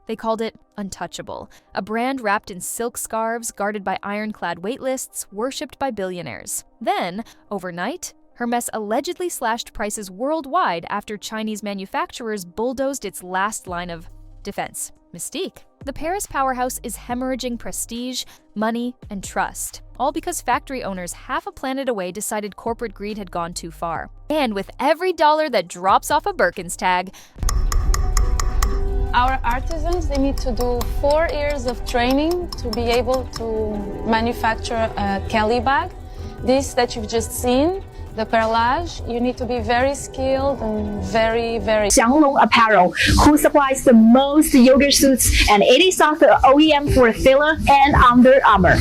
They called it Untouchable, a brand wrapped in silk scarves, guarded by ironclad waitlists, worshipped by billionaires. Then, overnight, Hermes allegedly slashed prices worldwide after Chinese manufacturers bulldozed its last line of defense, mystique. The Paris powerhouse is hemorrhaging prestige, money, and trust, all because factory owners half a planet away decided corporate greed had gone too far. And with every dollar that drops off a Birkin's tag, our artisans, they need to do 4 years of training to be able to manufacture a Kelly bag. This that you've just seen, the perlage, you need to be very skilled and very Xianglong Apparel, who supplies the most yoga suits, and it is also the OEM for Fila and Under Armour.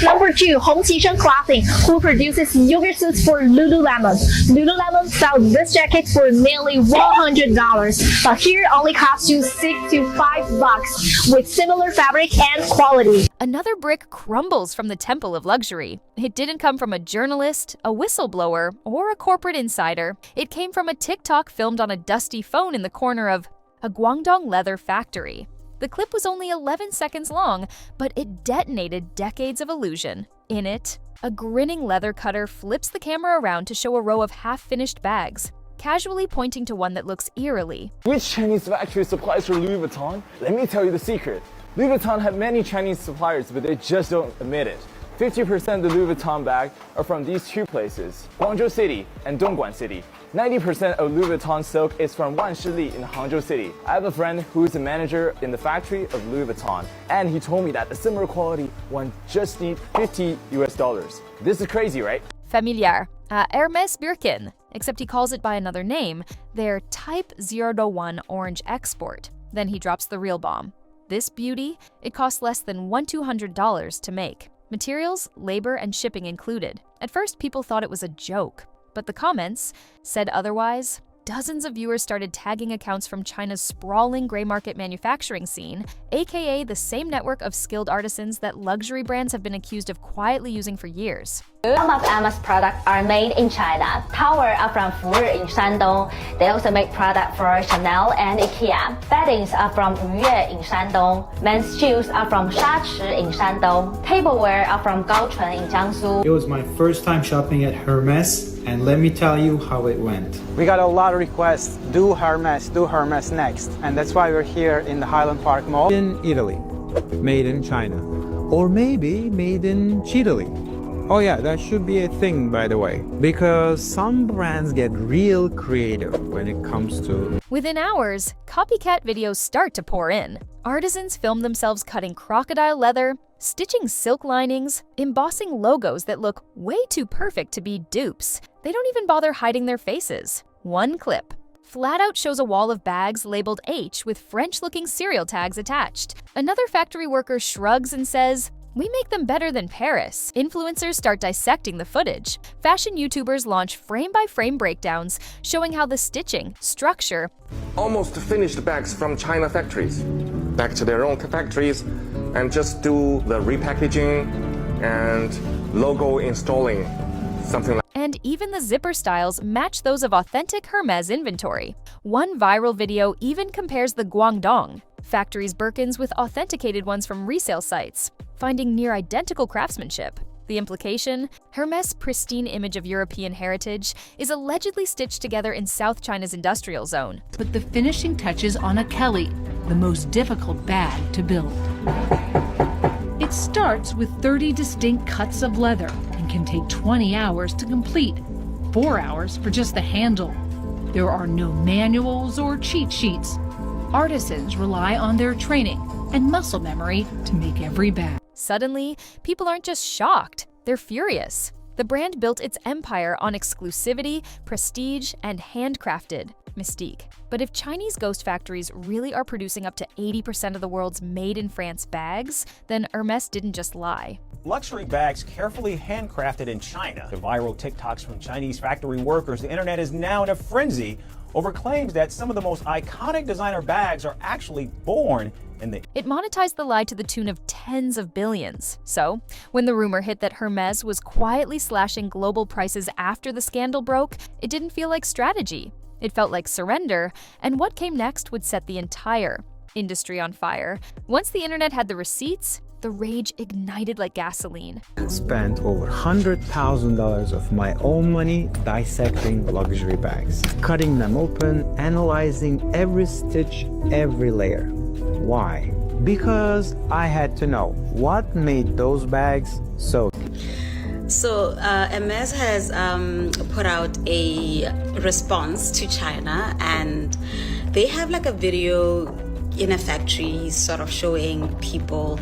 Number 2, Hermes Clothing, who produces yoga suits for Lululemon. Lululemon sells this jacket for nearly $100, but here only costs you $6 to $5 with similar fabric and quality. Another brick crumbles from the temple of luxury. It didn't come from a journalist, a whistleblower, or a corporate insider. It came from a TikTok filmed on a dusty phone in the corner of a Guangdong leather factory. The clip was only 11 seconds long, but it detonated decades of illusion. In it, a grinning leather cutter flips the camera around to show a row of half-finished bags, casually pointing to one that looks eerily. Which Chinese factory supplies for Louis Vuitton? Let me tell you the secret. Louis Vuitton had many Chinese suppliers, but they just don't admit it. 50% of the Louis Vuitton bag are from these 2 places, Guangzhou City and Dongguan City. 90% of Louis Vuitton silk is from Wanshili in Hangzhou City. I have a friend who is a manager in the factory of Louis Vuitton, and he told me that the similar quality one just needs $50 US. This is crazy, right? Familiar, Hermes Birkin, except he calls it by another name, their Type 001 orange export. Then he drops the real bomb. This beauty, it costs less than $200 to make. Materials, labor, and shipping included. At first, people thought it was a joke, but the comments said otherwise. Dozens of viewers started tagging accounts from China's sprawling gray market manufacturing scene, aka the same network of skilled artisans that luxury brands have been accused of quietly using for years. Some of Hermes products are made in China. Towels are from Fuyue in Shandong. They also make products for Chanel and IKEA. Beddings are from Yue in Shandong. Men's shoes are from Shachi in Shandong. Tableware are from Gaochun in Jiangsu. It was my first time shopping at Hermes, and let me tell you how it went. We got a lot of requests, do Hermes next. And that's why we're here in the Highland Park Mall. In Italy, made in China, or maybe made in Chile. Oh yeah, that should be a thing, by the way, because some brands get real creative when it comes to... Within hours, copycat videos start to pour in. Artisans film themselves cutting crocodile leather, stitching silk linings, embossing logos that look way too perfect to be dupes. They don't even bother hiding their faces. One clip flat out shows a wall of bags labeled H with French-looking serial tags attached. Another factory worker shrugs and says, "We make them better than Paris." Influencers start dissecting the footage. Fashion YouTubers launch frame-by-frame breakdowns showing how the stitching, structure, almost finished bags from China factories, back to their own factories, and just do the repackaging and logo installing, something like. And even the zipper styles match those of authentic Hermes inventory. One viral video even compares the Guangdong factory's Birkins with authenticated ones from resale sites, finding near-identical craftsmanship. The implication? Hermes' pristine image of European heritage is allegedly stitched together in South China's industrial zone. Put the finishing touches on a Kelly, the most difficult bag to build. It starts with 30 distinct cuts of leather and can take 20 hours to complete, 4 hours for just the handle. There are no manuals or cheat sheets. Artisans rely on their training and muscle memory to make every bag. Suddenly, people aren't just shocked, they're furious. The brand built its empire on exclusivity, prestige, and handcrafted mystique. But if Chinese ghost factories really are producing up to 80% of the world's made-in-France bags, then Hermes didn't just lie. Luxury bags carefully handcrafted in China. The viral TikToks from Chinese factory workers, the internet is now in a frenzy over claims that some of the most iconic designer bags are actually born in the... It monetized the lie to the tune of tens of billions. So, when the rumor hit that Hermes was quietly slashing global prices after the scandal broke, it didn't feel like strategy. It felt like surrender, and what came next would set the entire industry on fire. Once the internet had the receipts, the rage ignited like gasoline. Spent over $100,000 of my own money dissecting luxury bags, cutting them open, analyzing every stitch, every layer. Why? Because I had to know what made those bags so. So Hermes has put out a response to China, and they have like a video in a factory sort of showing people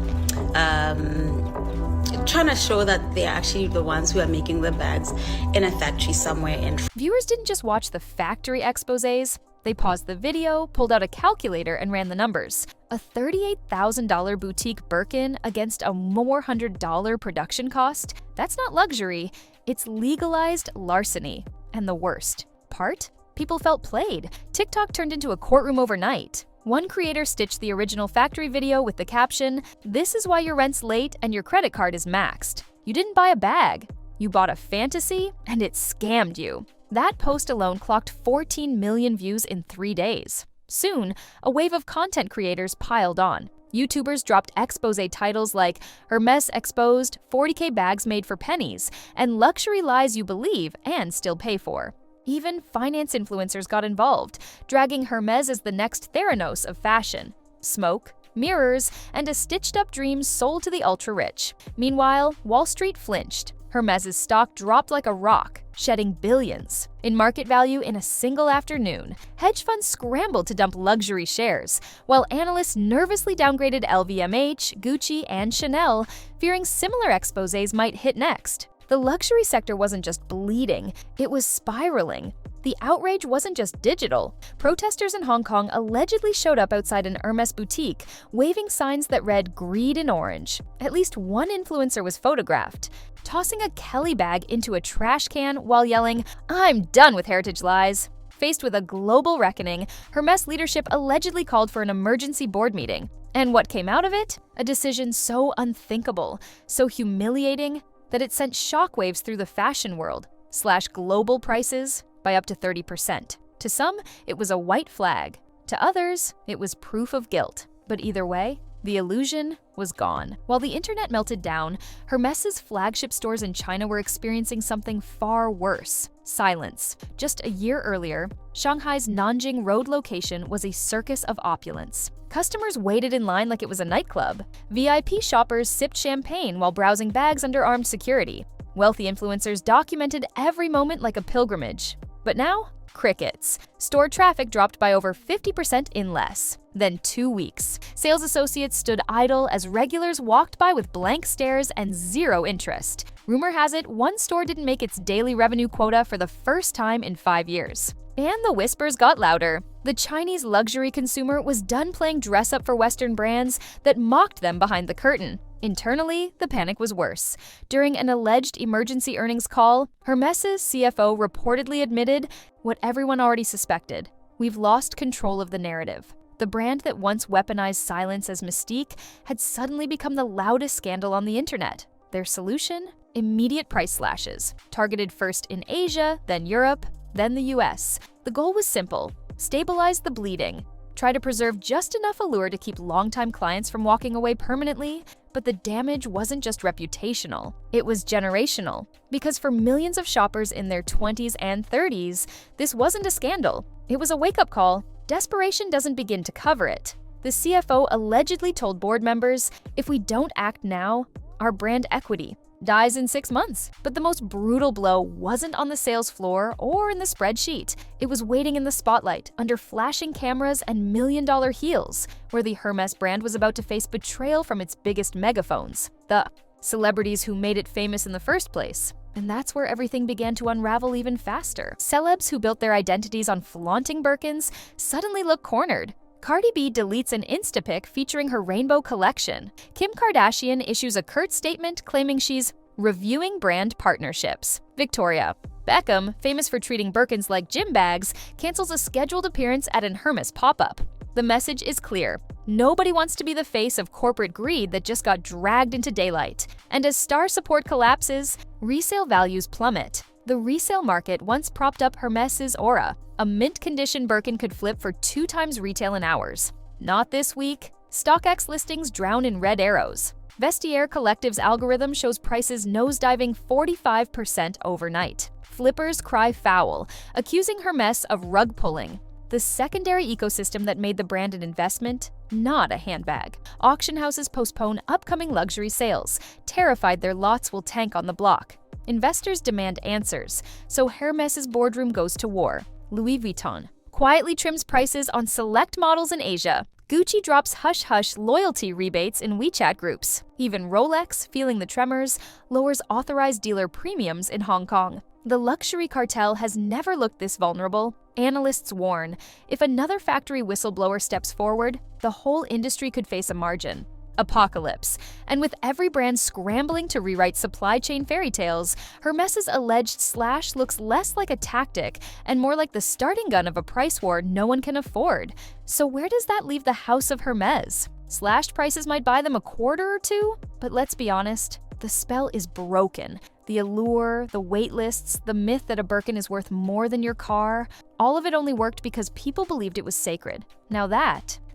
trying to show that they're actually the ones who are making the bags in a factory somewhere in. Viewers didn't just watch the factory exposés. They paused the video, pulled out a calculator, and ran the numbers. A $38,000 boutique Birkin against a $400 production cost? That's not luxury, it's legalized larceny. And the worst part? People felt played. TikTok turned into a courtroom overnight. One creator stitched the original factory video with the caption, "This is why your rent's late and your credit card is maxed. You didn't buy a bag. You bought a fantasy and it scammed you." That post alone clocked 14 million views in 3 days. Soon, a wave of content creators piled on. YouTubers dropped expose titles like Hermes exposed, 40K bags made for pennies, and luxury lies you believe and still pay for. Even finance influencers got involved, dragging Hermes as the next Theranos of fashion. Smoke, mirrors, and a stitched-up dream sold to the ultra-rich. Meanwhile, Wall Street flinched. Hermes's stock dropped like a rock, shedding billions in market value in a single afternoon. Hedge funds scrambled to dump luxury shares, while analysts nervously downgraded LVMH, Gucci, and Chanel, fearing similar exposés might hit next. The luxury sector wasn't just bleeding, it was spiraling. The outrage wasn't just digital. Protesters in Hong Kong allegedly showed up outside an Hermes boutique, waving signs that read "Greed in Orange." At least one influencer was photographed, tossing a Kelly bag into a trash can while yelling, "I'm done with heritage lies." Faced with a global reckoning, Hermes leadership allegedly called for an emergency board meeting. And what came out of it? A decision so unthinkable, so humiliating, that it sent shockwaves through the fashion world, slashed global prices by up to 30%. To some, it was a white flag. To others, it was proof of guilt. But either way, the illusion was gone. While the internet melted down, Hermes's flagship stores in China were experiencing something far worse: silence. Just a year earlier, Shanghai's Nanjing Road location was a circus of opulence. Customers waited in line like it was a nightclub. VIP shoppers sipped champagne while browsing bags under armed security. Wealthy influencers documented every moment like a pilgrimage. But now, crickets. Store traffic dropped by over 50% in less than 2 weeks. Sales associates stood idle as regulars walked by with blank stares and zero interest. Rumor has it, one store didn't make its daily revenue quota for the first time in 5 years. And the whispers got louder. The Chinese luxury consumer was done playing dress-up for Western brands that mocked them behind the curtain. Internally, the panic was worse. During an alleged emergency earnings call, Hermes's CFO reportedly admitted what everyone already suspected: we've lost control of the narrative. The brand that once weaponized silence as mystique had suddenly become the loudest scandal on the internet. Their solution? Immediate price slashes, targeted first in Asia, then Europe, then the US. The goal was simple: stabilize the bleeding. Try to preserve just enough allure to keep longtime clients from walking away permanently. But the damage wasn't just reputational, it was generational. Because for millions of shoppers in their 20s and 30s, this wasn't a scandal, it was a wake-up call. Desperation doesn't begin to cover it. The CFO allegedly told board members, "If we don't act now, our brand equity dies in 6 months." But the most brutal blow wasn't on the sales floor or in the spreadsheet. It was waiting in the spotlight, under flashing cameras and million-dollar heels, where the Hermes brand was about to face betrayal from its biggest megaphones, the celebrities who made it famous in the first place. And that's where everything began to unravel even faster. Celebs who built their identities on flaunting Birkins suddenly look cornered. Cardi B deletes an Instapic featuring her rainbow collection. Kim Kardashian issues a curt statement claiming she's reviewing brand partnerships. Victoria Beckham, famous for treating Birkins like gym bags, cancels a scheduled appearance at an Hermes pop-up. The message is clear: nobody wants to be the face of corporate greed that just got dragged into daylight. And as star support collapses, resale values plummet. The resale market once propped up Hermes's aura. A mint-condition Birkin could flip for 2 times retail in hours. Not this week. StockX listings drown in red arrows. Vestiaire Collective's algorithm shows prices nosediving 45% overnight. Flippers cry foul, accusing Hermès of rug pulling. The secondary ecosystem that made the brand an investment, not a handbag. Auction houses postpone upcoming luxury sales, terrified their lots will tank on the block. Investors demand answers, so Hermès' boardroom goes to war. Louis Vuitton quietly trims prices on select models in Asia. Gucci drops hush-hush loyalty rebates in WeChat groups. Even Rolex, feeling the tremors, lowers authorized dealer premiums in Hong Kong. The luxury cartel has never looked this vulnerable. Analysts warn, if another factory whistleblower steps forward, the whole industry could face a margin. Apocalypse. And with every brand scrambling to rewrite supply chain fairy tales, Hermès' alleged slash looks less like a tactic and more like the starting gun of a price war no one can afford. So where does that leave the House of Hermès? Slashed prices might buy them a quarter or two, but let's be honest, the spell is broken. The allure, the wait lists, the myth that a Birkin is worth more than your car, all of it only worked because people believed it was sacred. Now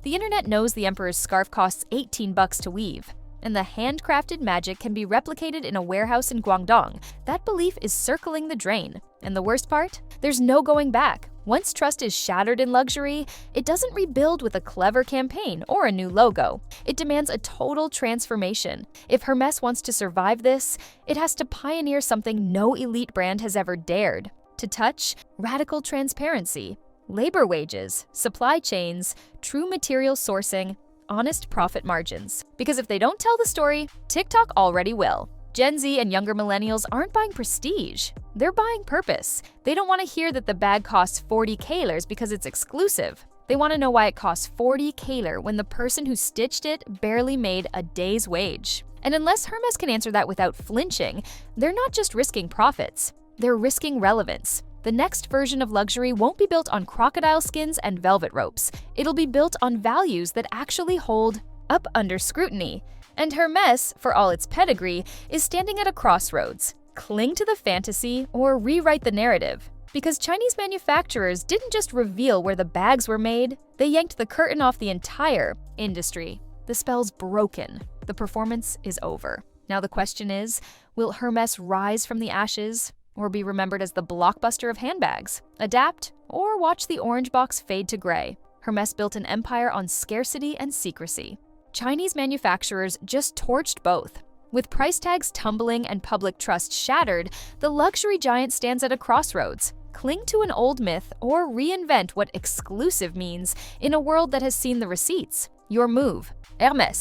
the internet knows the emperor's scarf costs $18 to weave, and the handcrafted magic can be replicated in a warehouse in Guangdong. That belief is circling the drain. And the worst part? There's no going back. Once trust is shattered in luxury, it doesn't rebuild with a clever campaign or a new logo. It demands a total transformation. If Hermès wants to survive this, it has to pioneer something no elite brand has ever dared. To touch radical transparency, labor wages, supply chains, true material sourcing, honest profit margins. Because if they don't tell the story, TikTok already will. Gen Z and younger millennials aren't buying prestige. They're buying purpose. They don't want to hear that the bag costs 40 Klers because it's exclusive. They want to know why it costs 40 Kler when the person who stitched it barely made a day's wage. And unless Hermès can answer that without flinching, they're not just risking profits, they're risking relevance. The next version of luxury won't be built on crocodile skins and velvet ropes. It'll be built on values that actually hold up under scrutiny. And Hermès, for all its pedigree, is standing at a crossroads. Cling to the fantasy or rewrite the narrative. Because Chinese manufacturers didn't just reveal where the bags were made, they yanked the curtain off the entire industry. The spell's broken. The performance is over. Now the question is, will Hermès rise from the ashes or be remembered as the blockbuster of handbags? Adapt or watch the orange box fade to gray. Hermès built an empire on scarcity and secrecy. Chinese manufacturers just torched both. With price tags tumbling and public trust shattered, the luxury giant stands at a crossroads. Cling to an old myth or reinvent what exclusive means in a world that has seen the receipts. Your move, Hermès.